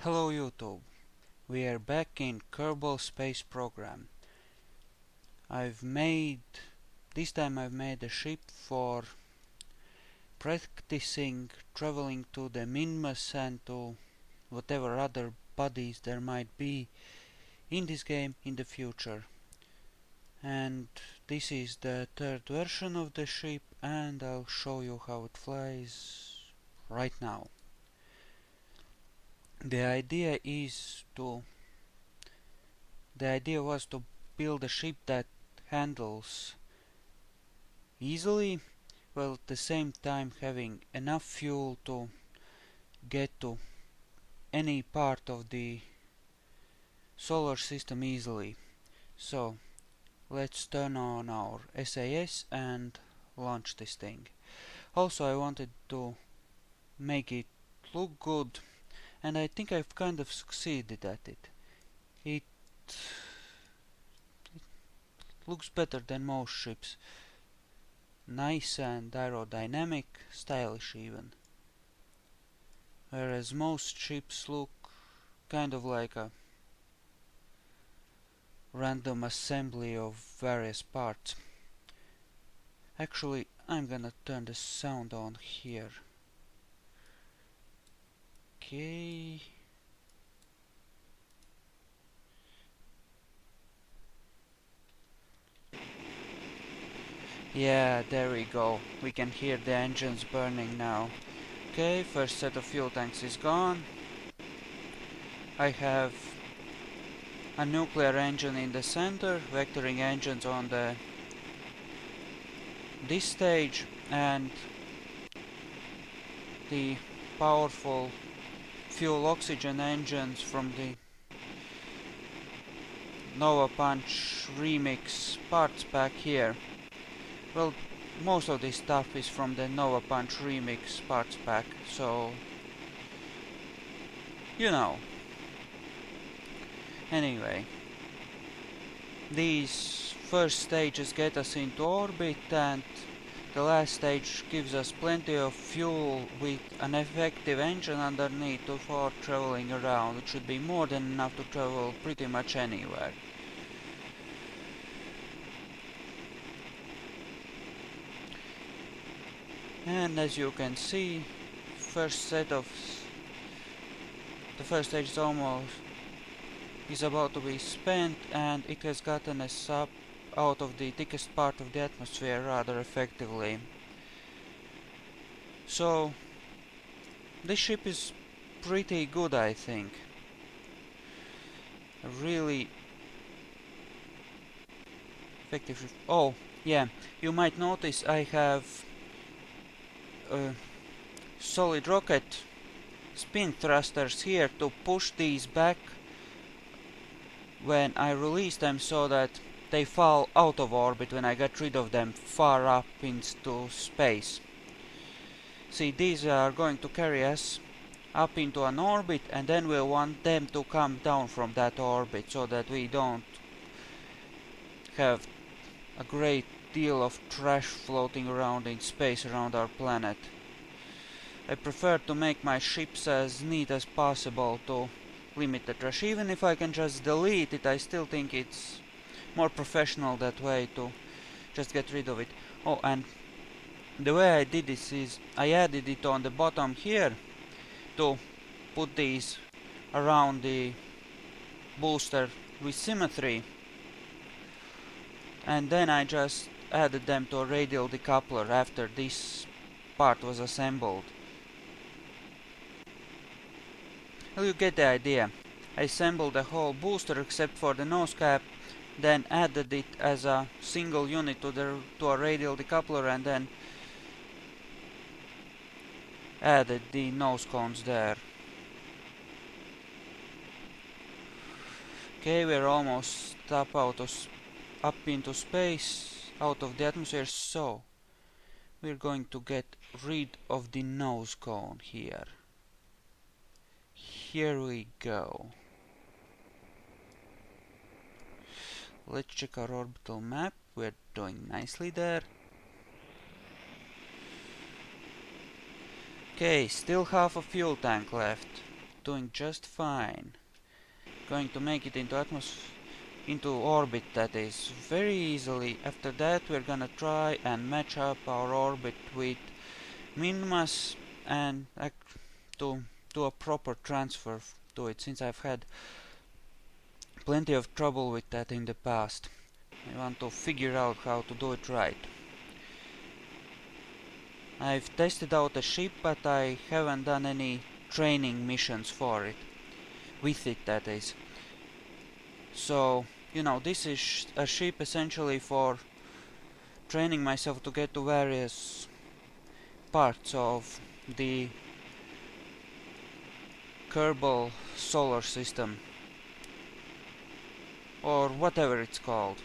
Hello YouTube, we are back in Kerbal Space Program. This time I've made a ship for practicing traveling to the minmus and to whatever other bodies there might be in this game in the future. And this is the third version of the ship, and I'll show you how it flies right now. The idea was to build a ship that handles easily, while at the same time having enough fuel to get to any part of the solar system easily. So let's turn on our SAS and launch this thing. Also, I wanted to make it look good, and I think I've kind of succeeded at it. It looks better than most ships. Nice and aerodynamic, stylish even. Whereas most ships look kind of like a random assembly of various parts. Actually, I'm gonna turn the sound on here. Okay. Yeah, there we go. We can hear the engines burning now. Okay, first set of fuel tanks is gone. I have a nuclear engine in the center, vectoring engines on this stage, and the powerful fuel oxygen engines from the Novapunch remix parts pack here. Well, most of this stuff is from the Novapunch remix parts pack, so you know. Anyway, these first stages get us into orbit, and the last stage gives us plenty of fuel with an effective engine underneath for traveling around. It should be more than enough to travel pretty much anywhere. And as you can see, the first stage is about to be spent, and it has gotten us up out of the thickest part of the atmosphere rather effectively. So this ship is pretty good, I think. A really effective ship. Oh yeah, you might notice I have solid rocket spin thrusters here to push these back when I release them, so that they fall out of orbit when I get rid of them far up into space. See, these are going to carry us up into an orbit, and then we'll want them to come down from that orbit, so that we don't have a great deal of trash floating around in space around our planet. I prefer to make my ships as neat as possible to limit the trash. Even if I can just delete it, I still think it's more professional that way, to just get rid of it. Oh, and the way I did this is I added it on the bottom here to put these around the booster with symmetry, and then I just added them to a radial decoupler after this part was assembled. Well, you get the idea. I assembled the whole booster except for the nose cap, then added it as a single unit to a radial decoupler, and then added the nose cones there. Okay, we're almost up into space, out of the atmosphere, so we're going to get rid of the nose cone here. Here we go. Let's check our orbital map. We're doing nicely there. Okay, still half a fuel tank left. doing just fine. Going to make it into orbit, that is, very easily. After that we're gonna try and match up our orbit with minmus and to do a proper transfer to it, since I've had plenty of trouble with that in the past. I want to figure out how to do it right. I've tested out a ship, but I haven't done any training missions for it. With it, that is. So, you know, this is a ship essentially for training myself to get to various parts of the Kerbal solar system, or whatever it's called.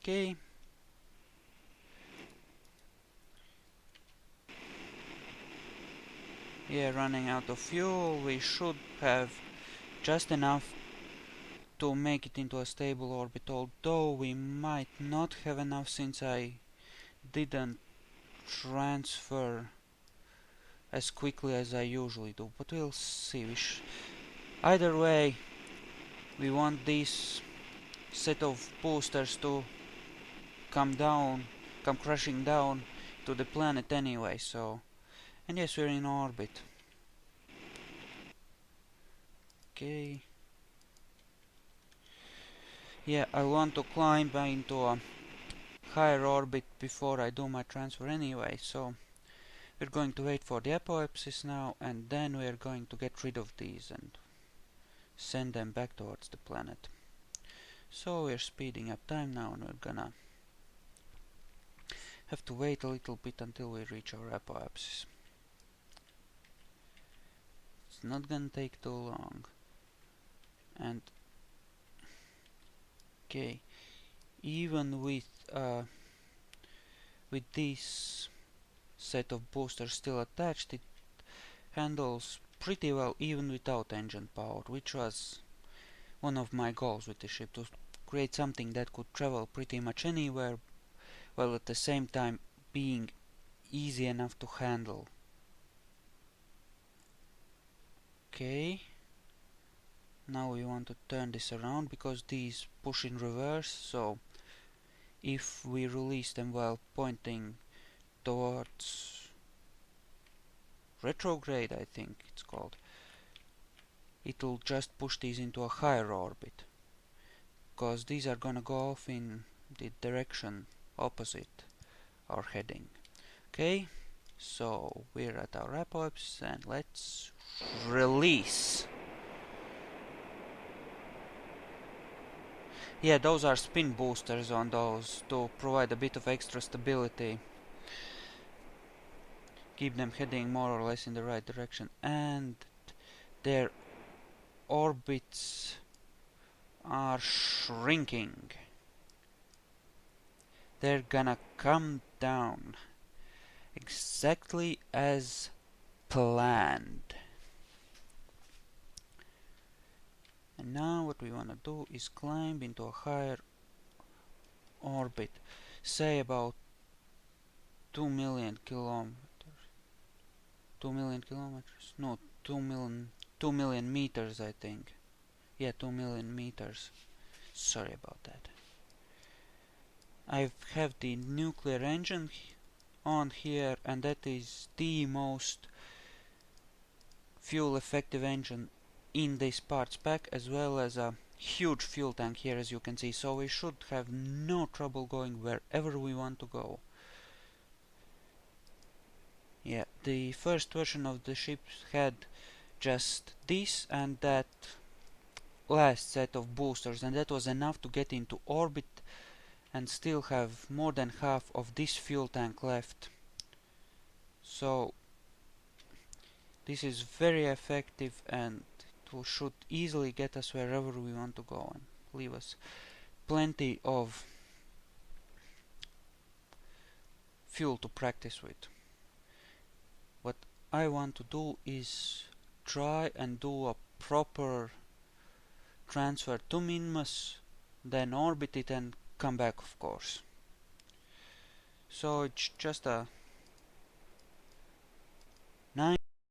Okay. Yeah, running out of fuel. We should have just enough to make it into a stable orbit, although we might not have enough since I didn't transfer as quickly as I usually do, but we'll see. Either way, we want this set of boosters to come crashing down to the planet anyway, so... And yes, we're in orbit. Okay. Yeah, I want to climb into a higher orbit before I do my transfer anyway, so we're going to wait for the apoapsis now, and then we're going to get rid of these and send them back towards the planet. So we're speeding up time now, and we're gonna have to wait a little bit until we reach our apoapsis. It's not gonna take too long. And okay, even with this set of boosters still attached, it handles pretty well even without engine power, which was one of my goals with the ship, to create something that could travel pretty much anywhere, while at the same time being easy enough to handle. Okay, now we want to turn this around because these push in reverse, so if we release them while pointing towards retrograde, I think it's called, it'll just push these into a higher orbit, because these are gonna go off in the direction opposite our heading. Okay, so we're at our apoapsis and let's release. Yeah, those are spin boosters on those to provide a bit of extra stability, keep them heading more or less in the right direction, and their orbits are shrinking. They're gonna come down exactly as planned. And now what we want to do is climb into a higher orbit, say about 2 million kilometers. 2 million kilometers? No, 2 million meters, I think. Yeah, 2 million meters. Sorry about that. I have the nuclear engine on here, and that is the most fuel effective engine in this parts pack, as well as a huge fuel tank here, as you can see, so we should have no trouble going wherever we want to go. Yeah, the first version of the ship had just this and that last set of boosters, and that was enough to get into orbit and still have more than half of this fuel tank left. So this is very effective, and it should easily get us wherever we want to go and leave us plenty of fuel to practice with. What I want to do is try and do a proper transfer to minmus, then orbit it and come back, of course. So it's just a